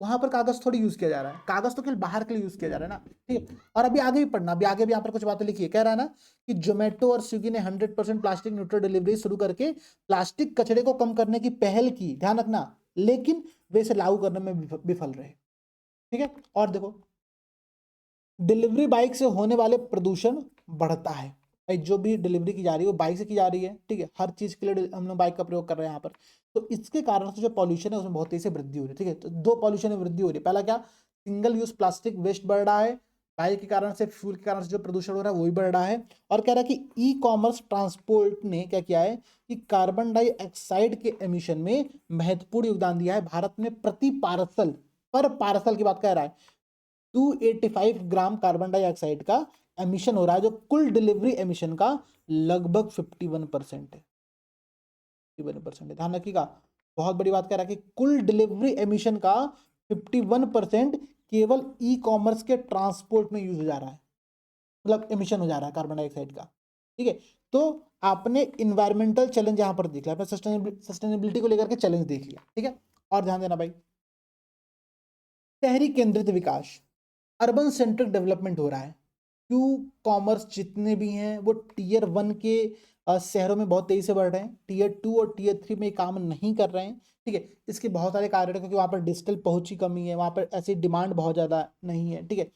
वहां पर कागज थोड़ी यूज किया जा रहा है, कागज तो केवल बाहर के लिए यूज किया जा रहा है ना, ठीक है। और अभी आगे भी पढ़ना, अभी आगे भी यहाँ पर कुछ बातें लिखी है, कह रहा है ना कि जोमेटो और स्विगी ने 100% प्लास्टिक न्यूट्रल डिलीवरी शुरू करके प्लास्टिक कचरे को कम करने की पहल की, ध्यान रखना, लेकिन वे इसे लागू करने में विफल रहे, ठीक है। और देखो, डिलीवरी बाइक से होने वाले प्रदूषण बढ़ता है। भाई जो भी डिलीवरी की जा रही है वो बाइक से की जा रही है, ठीक है, हर चीज के लिए हम लोग बाइक का प्रयोग कर रहे हैं यहाँ पर, तो इसके कारण से जो पॉल्यूशन है उसमें बहुत तेजी से वृद्धि हो रही है, ठीक है। तो दो पॉल्यूशन में वृद्धि हो रही है, पहला क्या, सिंगल यूज प्लास्टिक वेस्ट बढ़ रहा है, बाइक के कारण से, फ्यूल के कारण से जो प्रदूषण हो रहा है वो भी बढ़ रहा है। और कह रहा है कि ई कॉमर्स ट्रांसपोर्ट ने क्या किया है कि कार्बन डाइऑक्साइड के एमिशन में महत्वपूर्ण योगदान दिया है। भारत में प्रति पार्सल, पर पार्सल की बात कह रहा है, 285 ग्राम कार्बन डाइऑक्साइड का एमिशन हो रहा है, जो कुल डिलीवरी एमिशन का लगभग 51% है, 51% है, ध्यान रखिएगा। बहुत बड़ी बात कह रहा है कि कुल डिलीवरी एमिशन का 51% केवल ई कॉमर्स के ट्रांसपोर्ट में यूज हो जा रहा है, मतलब एमिशन हो जा रहा है कार्बन डाइऑक्साइड का, ठीक है। तो आपने इन्वायरमेंटल चैलेंज यहां पर देख लिया, आपने सस्टेनेबिलिटी को लेकर के चैलेंज देख लिया, ठीक है। और ध्यान देना भाई, शहरी केंद्रित विकास, अर्बन सेंट्रिक डेवलपमेंट हो रहा है। क्यू कॉमर्स जितने भी हैं वो टीयर 1 के शहरों में बहुत तेजी से बढ़ रहे हैं, टीयर 2 और टीयर 3 में काम नहीं कर रहे हैं, ठीक है। इसके बहुत सारे कारण है क्योंकि वहाँ पर डिजिटल पहुंच की कमी है, वहाँ पर ऐसी डिमांड बहुत ज़्यादा नहीं है, ठीक है।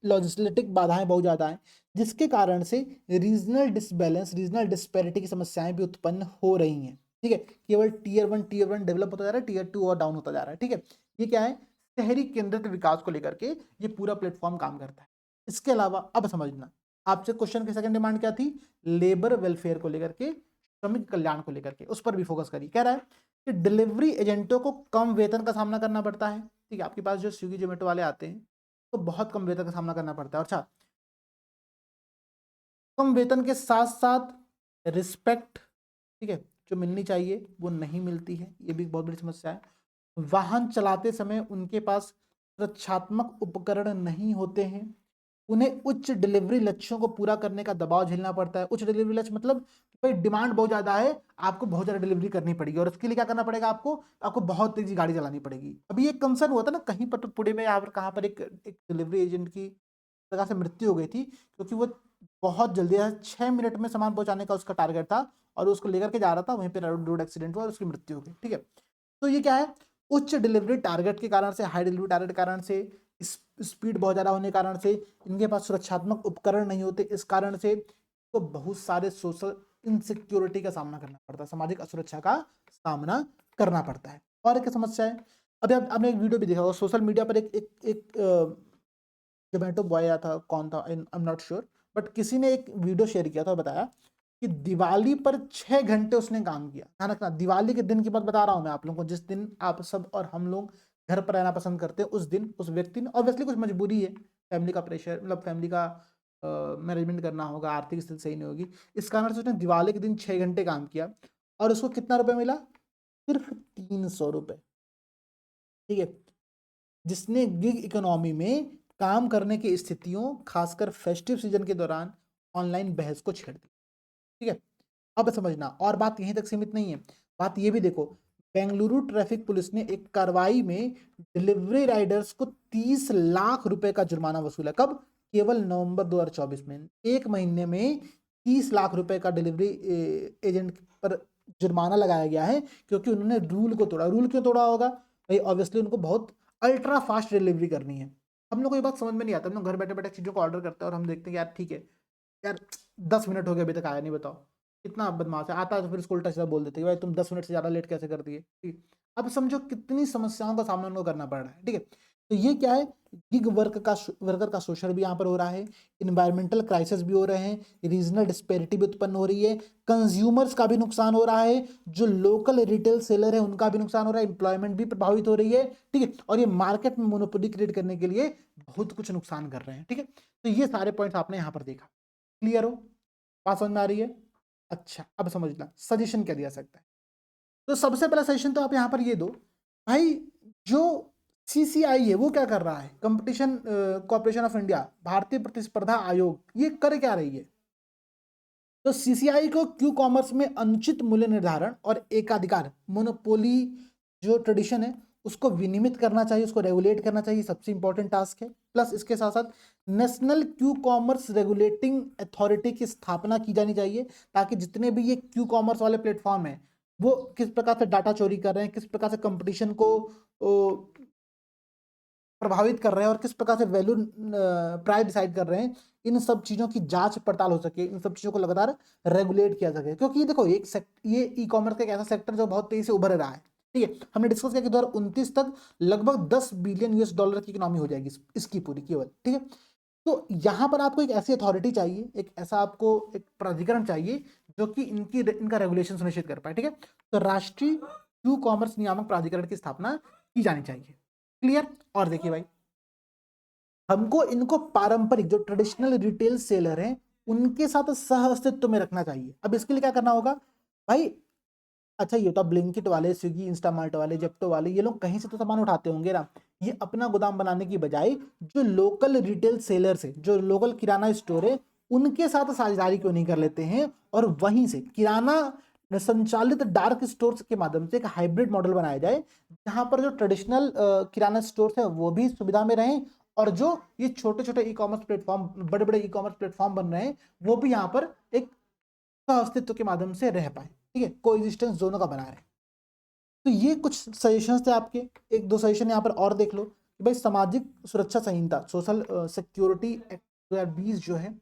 लॉजिस्टिक बाधाएं बहुत ज़्यादा हैं, जिसके कारण से रीजनल डिसबैलेंस, रीजनल डिस्पैरिटी की समस्याएं भी उत्पन्न हो रही हैं, ठीक है। केवल टीयर 1 डेवलप होता जा रहा है, टीयर 2 और डाउन होता जा रहा है, ठीक है। ये क्या है, शहरी केंद्रित विकास को लेकर के ये पूरा प्लेटफॉर्म काम करता है। इसके अलावा अब समझना, आपसे क्वेश्चन की सेकंड डिमांड क्या थी, लेबर वेलफेयर को लेकर के, श्रमिक कल्याण को लेकर के, उस पर भी फोकस करिए। कह रहा है कि डिलीवरी एजेंटों को कम वेतन का सामना करना पड़ता है, ठीक है। आपके पास जो स्विगी जोमेटो वाले आते हैं तो बहुत कम वेतन का सामना करना पड़ता है। अच्छा, कम वेतन के साथ साथ रिस्पेक्ट, ठीक है, जो मिलनी चाहिए वो नहीं मिलती है, ये भी बहुत बड़ी समस्या है। वाहन चलाते समय उनके पास सुरक्षात्मक उपकरण नहीं होते हैं। उन्हें उच्च डिलीवरी लक्ष्यों को पूरा करने का दबाव झेलना पड़ता है। उच्च डिलीवरी लक्ष्य मतलब भाई डिमांड बहुत ज्यादा है, आपको बहुत ज्यादा डिलीवरी करनी पड़ेगी और उसके लिए क्या करना पड़ेगा, आपको बहुत तेजी गाड़ी चलानी पड़ेगी। अभी एक कंसर्न हुआ था ना कहीं पर, तो पुणे में यहाँ पर कहाँ पर एक डिलीवरी एजेंट की जगह से मृत्यु हो गई थी, क्योंकि वो बहुत जल्दी 6 मिनट में सामान पहुंचाने का उसका टारगेट था और उसको लेकर के जा रहा था, वहीं पे रोड एक्सीडेंट हुआ और उसकी मृत्यु हो गई। ठीक है, तो ये क्या है, उच्च डिलीवरी टारगेट के कारण से, हाई डिलीवरी टारगेट के कारण से, स्पीड बहुत ज्यादा होने के कारण से, इनके पास सुरक्षात्मक उपकरण नहीं होते, इस कारण से तो बहुत सारे सोशल इनसिक्योरिटी का सामना करना पड़ता है, सामाजिक असुरक्षा का सामना करना पड़ता है। और एक समस्या है, अभी आपने एक वीडियो भी देखा होगा सोशल मीडिया पर, एक जोमेटो बॉय आया था, कौन था I am not sure, but किसी ने एक वीडियो शेयर किया था, बताया कि दिवाली पर 6 घंटे उसने काम किया। ध्यान रखना, दिवाली के दिन की बात बता रहा हूं मैं आप लोगों को, जिस दिन आप सब और हम लोग घर पर रहना पसंद करते हैं, उस दिन उस व्यक्ति ने, ऑब्वियसली कुछ मजबूरी है, फैमिली का प्रेशर, मतलब फैमिली का मैनेजमेंट करना होगा, आर्थिक स्थिति सही नहीं होगी, इस कारण से उसने दिवाली के दिन 6 घंटे काम किया और उसको कितना रुपए मिला, सिर्फ 300 रुपए। ठीक है, जिसने गिग इकोनॉमी में काम करने की स्थितियों, खासकर फेस्टिव सीजन के दौरान ऑनलाइन बहस को छेड़ दी। ठीक है, अब समझना, और बात यहीं तक सीमित नहीं है, बात ये भी देखो, बेंगलुरु ट्रैफिक पुलिस ने एक कार्रवाई में डिलीवरी राइडर्स को 30 लाख रुपए का जुर्माना वसूला। कब, केवल नवंबर 2024 में, एक महीने में 30 लाख रुपए का डिलीवरी एजेंट पर जुर्माना लगाया गया है, क्योंकि उन्होंने रूल को तोड़ा। रूल क्यों तोड़ा होगा भाई, ऑब्वियसली उनको बहुत अल्ट्रा फास्ट डिलीवरी करनी है। हम लोग को ये बात समझ में नहीं आता, हम लोग घर बैठे बैठे चीजों को ऑर्डर करते हैं और हम देखते हैं यार ठीक है यार 10 मिनट हो गए अभी तक आया नहीं, बताओ कितना बदमाश है, आता है तो फिर उसको उल्टा सीधा बोल देते हैं भाई तुम 10 मिनट से ज्यादा लेट कैसे कर दिए। ठीक, अब समझो कितनी समस्याओं का सामना उनको करना पड़ रहा है। ठीक है, तो ये क्या है, गिग वर्कर का शोषण भी यहाँ पर हो रहा है, इन्वायरमेंटल क्राइसिस भी हो रहे हैं, रीजनल डिस्पेरिटी भी उत्पन्न हो रही है, कंज्यूमर्स का भी नुकसान हो रहा है, जो लोकल रिटेल सेलर है उनका भी नुकसान हो रहा है, एम्प्लॉयमेंट भी प्रभावित हो रही है। ठीक है, और ये मार्केट में मोनोपोली क्रिएट करने के लिए बहुत कुछ नुकसान कर रहे हैं। ठीक है, तो ये सारे पॉइंट्स आपने यहाँ पर देखा, क्लियर हो, बात समझ में आ रही है। अच्छा, अब समझना सजेशन क्या दिया सकता है। तो सबसे पहला सजेशन तो आप यहाँ पर ये दो भाई, जो सीसीआई है वो क्या कर रहा है, कंपटीशन कॉर्पोरेशन ऑफ इंडिया, भारतीय प्रतिस्पर्धा आयोग, ये कर क्या रही है। तो सीसीआई को क्यू कॉमर्स में अनुचित मूल्य निर्धारण और एकाधिकार, मोनोपोली जो ट्रेडिशन है उसको विनियमित करना चाहिए, उसको रेगुलेट करना चाहिए, सबसे इंपॉर्टेंट टास्क है। प्लस इसके साथ साथ national Q commerce regulating authority की स्थापना की जानी चाहिए, ताकि जितने भी ये क्यू कॉमर्स वाले प्लेटफॉर्म है वो किस प्रकार से डाटा चोरी कर रहे हैं, किस प्रकार से कंपटीशन को प्रभावित कर रहे हैं और किस प्रकार से वैल्यू प्राइस डिसाइड कर रहे हैं, इन सब चीजों की जांच पड़ताल हो सके, इन सब चीजों को लगातार रेगुलेट किया सके। क्योंकि ये देखो ये ई कॉमर्स का एक ऐसा सेक्टर जो बहुत तेजी से उभर रहा है। ठीक है, हमने डिस्कस किया कि 2029 तक लगभग 10 बिलियन US डॉलर की इकोनॉमी हो जाएगी इसकी पूरी केवल। ठीक है, तो यहाँ पर आपको एक ऐसी अथॉरिटी चाहिए, एक ऐसा आपको एक प्राधिकरण चाहिए जो कि इनका रेगुलेशन सुनिश्चित कर पाए। ठीक है, तो राष्ट्रीय क्यू कॉमर्स नियामक प्राधिकरण की स्थापना की जानी चाहिए। क्लियर, और देखिए भाई, हमको इनको पारंपरिक जो ट्रेडिशनल रिटेल सेलर हैं उनके साथ सह अस्तित्व में रखना चाहिए। अब इसके लिए क्या करना होगा भाई, अच्छा ये तो ब्लिंकिट वाले, स्विगी, इंस्टामार्ट वाले, जेप्टो वाले, ये लोग कहीं से तो सामान उठाते होंगे ना, ये अपना गोदाम बनाने की बजाय जो लोकल रिटेल सेलर्स है, जो लोकल किराना स्टोर है, उनके साथ साझेदारी क्यों नहीं कर लेते हैं और वहीं से किराना संचालित डार्क स्टोर्स के माध्यम से एक हाइब्रिड मॉडल बनाया जाए, जहां पर जो ट्रेडिशनल किराना स्टोर्स है वो भी सुविधा में रहें और जो ये छोटे छोटे ई कॉमर्स प्लेटफॉर्म, बड़े बड़े ई कॉमर्स प्लेटफॉर्म बन रहे हैं वो भी यहाँ पर एक अस्तित्व के माध्यम से रह पाए। ठीक है, कोएग्जिस्टेंस दोनों का बना रहे। तो ये कुछ सजेशंस थे आपके, एक दो सजेशन यहाँ पर और देख लो कि भाई सामाजिक सुरक्षा संहिता, सोशल सिक्योरिटी एक्ट 2020 जो है,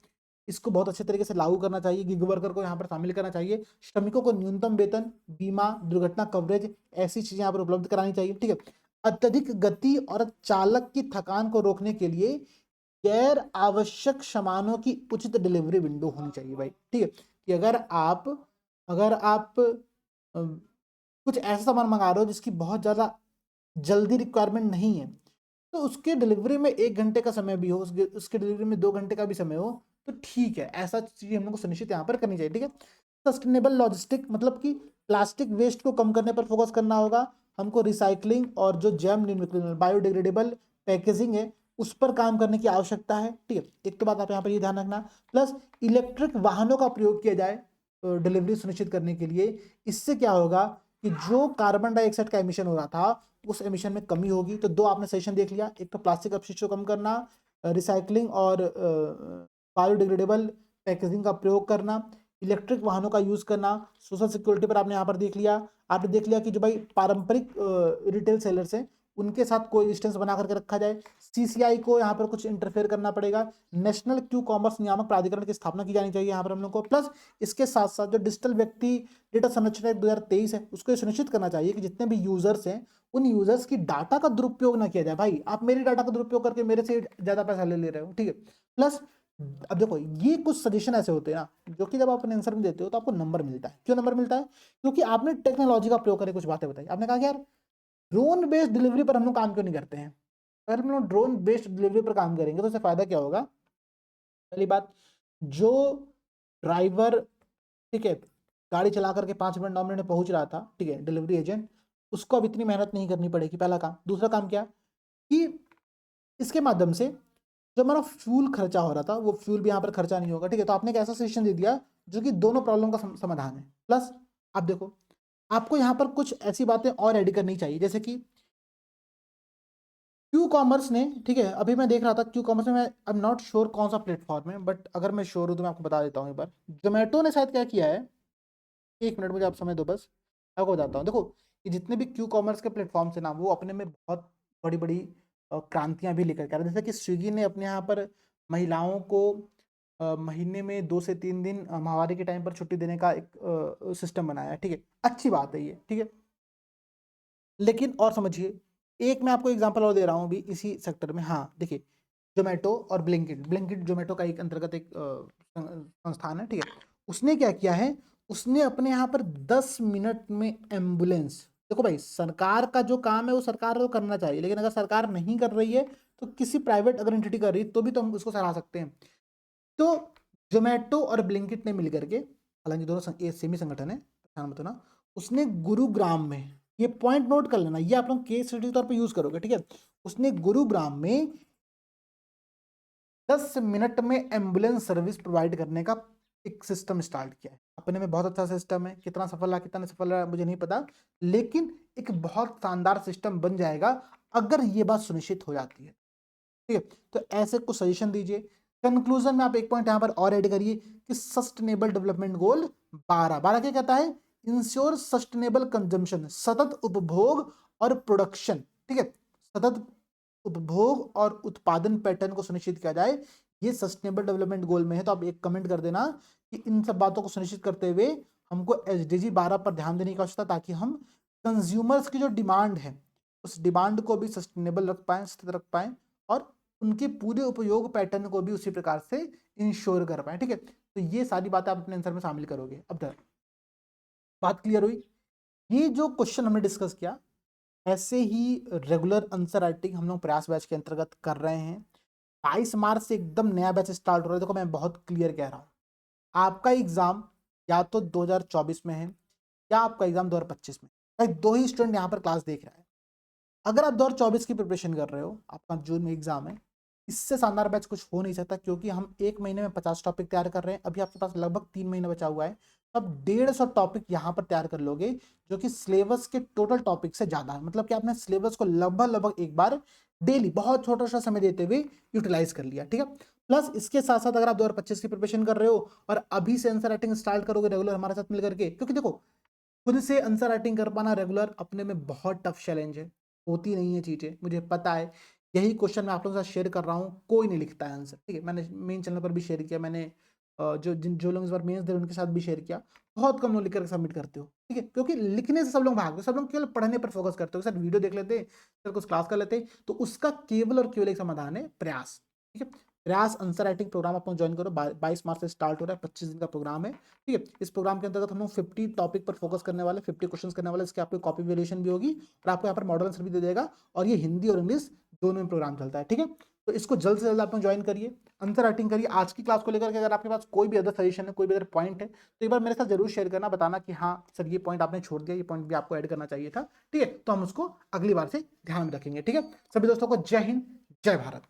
इसको बहुत अच्छे तरीके से लागू करना चाहिए, गिग वर्कर को यहाँ पर शामिल करना चाहिए, श्रमिकों को न्यूनतम वेतन, बीमा, दुर्घटना कवरेज, ऐसी चीजें यहाँ पर उपलब्ध करानी चाहिए। ठीक है, अत्यधिक गति और चालक की थकान को रोकने के लिए गैर आवश्यक सामानों की उचित डिलीवरी विंडो होनी चाहिए भाई। ठीक है, कि अगर आप कुछ ऐसा सामान मंगा रहे हो जिसकी बहुत ज़्यादा जल्दी रिक्वायरमेंट नहीं है, तो उसके डिलीवरी में 1 घंटे का समय भी हो, उसके डिलीवरी में 2 घंटे का भी समय हो, तो ठीक है, ऐसा चीज हम लोग को सुनिश्चित यहाँ पर करनी चाहिए। ठीक है, सस्टेनेबल लॉजिस्टिक मतलब कि प्लास्टिक वेस्ट को कम करने पर फोकस करना होगा हमको। रिसाइकलिंग और जो जैम बायोडिग्रेडेबल पैकेजिंग है उस पर काम करने की आवश्यकता है। ठीक है, एक तो बात आप यहाँ पर ये ध्यान रखना। प्लस इलेक्ट्रिक वाहनों का प्रयोग किया जाए डिलीवरी सुनिश्चित करने के लिए। इससे क्या होगा कि जो कार्बन डाइऑक्साइड का एमिशन हो रहा था उस एमिशन में कमी होगी। तो दो आपने सेशन देख लिया, एक तो प्लास्टिक अपशिष्ट को कम करना, रिसाइकलिंग और बायोडिग्रेडेबल पैकेजिंग का प्रयोग करना, इलेक्ट्रिक वाहनों का यूज करना। सोशल सिक्योरिटी पर आपने यहाँ पर देख लिया। आपने देख लिया कि जो भाई पारंपरिक रिटेल सेलर्स हैं उनके साथ कोई डिस्टेंस बना करके रखा जाए। सीसीआई को यहाँ पर कुछ इंटरफेयर करना पड़ेगा। नेशनल क्यू कॉमर्स नियामक प्राधिकरण की स्थापना की जानी चाहिए यहाँ पर हम लोग को। प्लस इसके साथ साथ जो डिजिटल व्यक्ति डेटा संरक्षण 2023 है उसको सुनिश्चित करना चाहिए कि जितने भी यूजर्स हैं उन यूजर्स की डाटा का दुरुपयोग ना किया जाए। भाई आप मेरी डाटा का दुरुपयोग करके मेरे से ज्यादा पैसा ले रहे हो। ठीक है, प्लस अब देखो ये कुछ सजेशन ऐसे होते हैं ना जो कि जब आप अपने आंसर में देते हो तो आपको नंबर मिलता है। क्यों नंबर मिलता है? क्योंकि आपने टेक्नोलॉजी का प्रयोग करके कुछ बातें बताई। आपने कहा कि यार ड्रोन बेस्ड डिलीवरी पर हम लोग काम क्यों नहीं करते हैं? अगर हम लोग ड्रोन बेस्ड डिलीवरी पर काम करेंगे तो उससे फायदा क्या होगा? पहली बात, जो ड्राइवर ठीक है गाड़ी चला करके 5 मिनट 9 मिनट में पहुंच रहा था, ठीक है, डिलीवरी एजेंट, उसको अब इतनी मेहनत नहीं करनी पड़ेगी। पहला काम। दूसरा काम क्या कि इसके माध्यम से जो हमारा फ्यूल खर्चा हो रहा था वो फ्यूल भी यहाँ पर खर्चा नहीं होगा। ठीक है, तो आपने एक ऐसा सजेशन दे दिया जो कि दोनों प्रॉब्लम का समाधान है। प्लस आप देखो आपको यहाँ पर कुछ ऐसी बातें और ऐड करनी चाहिए जैसे कि क्यू कॉमर्स ने, ठीक है, अभी मैं देख रहा था क्यू कॉमर्स में, मैं आई एम नॉट श्योर कौन सा प्लेटफॉर्म है बट अगर मैं श्योर हूँ तो मैं आपको बता देता हूँ एक बार। जोमेटो ने शायद क्या किया है, 1 मिनट मुझे आप समय दो बस, आपको बताता हूँ। देखो कि जितने भी क्यू कॉमर्स के प्लेटफॉर्म्स है ना वो अपने में बहुत बड़ी बड़ी क्रांतियां भी लेकर के आ रहे हैं। जैसे कि स्विगी ने अपने यहाँ पर महिलाओं को महीने में 2 से 3 दिन महामारी के टाइम पर छुट्टी देने का एक सिस्टम बनाया है। ठीक है, अच्छी बात है ये। ठीक है, लेकिन और समझिए, एक मैं आपको एग्जांपल और दे रहा हूँ अभी इसी सेक्टर में। हाँ देखिए, जोमेटो और ब्लिंकिट, ब्लिंकिट जोमेटो का एक अंतर्गत एक संस्थान है। ठीक है, उसने क्या किया है, उसने अपने यहाँ पर 10 मिनट में एम्बुलेंस, देखो भाई सरकार का जो काम है वो सरकार को करना चाहिए, लेकिन अगर सरकार नहीं कर रही है तो किसी प्राइवेट अगर एंटिटी कर रही है तो भी तो हम उसको सराह सकते हैं। तो जोमेटो और ब्लिंकिट ने मिलकर के, हालांकि दोनों सेमी संगठन है, ध्यान मत ना, उसने गुरुग्राम में, ये पॉइंट नोट कर लेना, ये आप लोग केस स्टडी के तौर पे यूज करोगे। ठीक है, उसने गुरुग्राम में 10 मिनट में एम्बुलेंस सर्विस प्रोवाइड करने का एक सिस्टम स्टार्ट किया है। अपने में बहुत अच्छा सिस्टम है, कितना सफल रहा कितना सफल रहा मुझे नहीं पता, लेकिन एक बहुत शानदार सिस्टम बन जाएगा अगर ये बात सुनिश्चित हो जाती है। ठीक है, तो ऐसे कुछ सजेशन दीजिए। कंक्लूजन में आप एक पॉइंट यहां पर और ऐड करिए कि सस्टेनेबल डेवलपमेंट गोल 12 क्या कहता है? इंश्योर सस्टेनेबल कंजम्पशन, सतत उपभोग और प्रोडक्शन। ठीक है, सतत उपभोग और उत्पादन पैटर्न को सुनिश्चित किया जाए, ये सस्टेनेबल डेवलपमेंट गोल में है। तो आप एक कमेंट कर देना कि इन सब बातों को सुनिश्चित करते हुए हमको एसडीजी 12 पर ध्यान देने की आवश्यकता, ताकि हम कंज्यूमर्स की जो डिमांड है उस डिमांड को भी सस्टेनेबल रख पाए, स्थित रख पाए, और उनके पूरे उपयोग पैटर्न को भी उसी प्रकार से इंश्योर कर पाए। ठीक है, तो ये सारी बातें आप अपने आंसर में शामिल करोगे। अब तक बात क्लियर हुई? ये जो क्वेश्चन हमने डिस्कस किया ऐसे ही रेगुलर आंसर राइटिंग हम लोग प्रयास बैच के अंतर्गत कर रहे हैं। 22 मार्च से एकदम नया बैच स्टार्ट हो रहा है। देखो मैं बहुत क्लियर कह रहा हूँ, आपका एग्जाम या तो 2024 में है या आपका एग्जाम 2025 में। भाई दो ही स्टूडेंट यहाँ पर क्लास देख रहा है। अगर आप 2024 की प्रिपरेशन कर रहे हो, आपका जून में एग्जाम है, इससे शानदार बैच कुछ हो नहीं सकता, क्योंकि हम 1 महीने में 50 टॉपिक तैयार कर रहे हैं। अभी आपके पास लगभग 3 महीने बचा हुआ है, तो आप 150 टॉपिक यहाँ पर तैयार कर लोगे, जो कि सिलेबस के टोटल टॉपिक से ज्यादा है। मतलब कि आपने सिलेबस को लगभग लगभग एक बार डेली बहुत छोटा सा समय देते हुए यूटिलाइज कर लिया। ठीक है, प्लस इसके साथ साथ अगर आप 2025 की प्रिपरेशन कर रहे हो और अभी से आंसर राइटिंग स्टार्ट करोगे रेगुलर हमारे साथ मिल करके, क्योंकि देखो खुद से आंसर राइटिंग कर पाना रेगुलर अपने में बहुत टफ चैलेंज है, होती नहीं है चीजें, मुझे पता है। यही क्वेश्चन मैं आप लोगों के साथ शेयर कर रहा हूँ, कोई नहीं लिखता है आंसर। ठीक है, मैंने मेन चैनल पर भी शेयर किया, मैंने जो लोग इस बार मेंस दे रहे उनके साथ भी शेयर किया। बहुत कम लोग लिख करके सबमिट करते हो। ठीक है, क्योंकि लिखने से सब लोग भागते हो, सब लोग केवल पढ़ने पर फोकस करते हो, सर वीडियो देख लेते, सर कुछ क्लास कर लेते। तो उसका केवल और केवल एक समाधान है प्रयास। ठीक है, प्रयास आंसर राइटिंग प्रोग्राम आप ज्वाइन करो। 22 मार्च से स्टार्ट हो रहा है, 25 दिन का प्रोग्राम है। ठीक है, इस प्रोग्राम के अंतर्गत हम लोग 50 टॉपिक पर फोकस करने वाले, 50 क्वेश्चन करने वाले, इसके आपको कॉपी वैल्यूएशन भी होगी और आपको यहाँ पर मॉडल आंसर भी दे देगा। और ये हिंदी और इंग्लिश दोनों में प्रोग्राम चलता है। ठीक है, तो इसको जल्द से जल्द आप ज्वाइन करिए, आंसर राइटिंग करिए। आज की क्लास को लेकर के अगर आपके पास कोई भी अदर सजेशन है, कोई भी अदर पॉइंट है, तो एक बार मेरे साथ जरूर शेयर करना, बताना कि हाँ सर ये पॉइंट आपने छोड़ दिया, ये पॉइंट भी आपको ऐड करना चाहिए था, ठीक है। तो हम उसको अगली बार से ध्यान में रखेंगे, ठीक है। सभी दोस्तों को जय हिंद, जय भारत।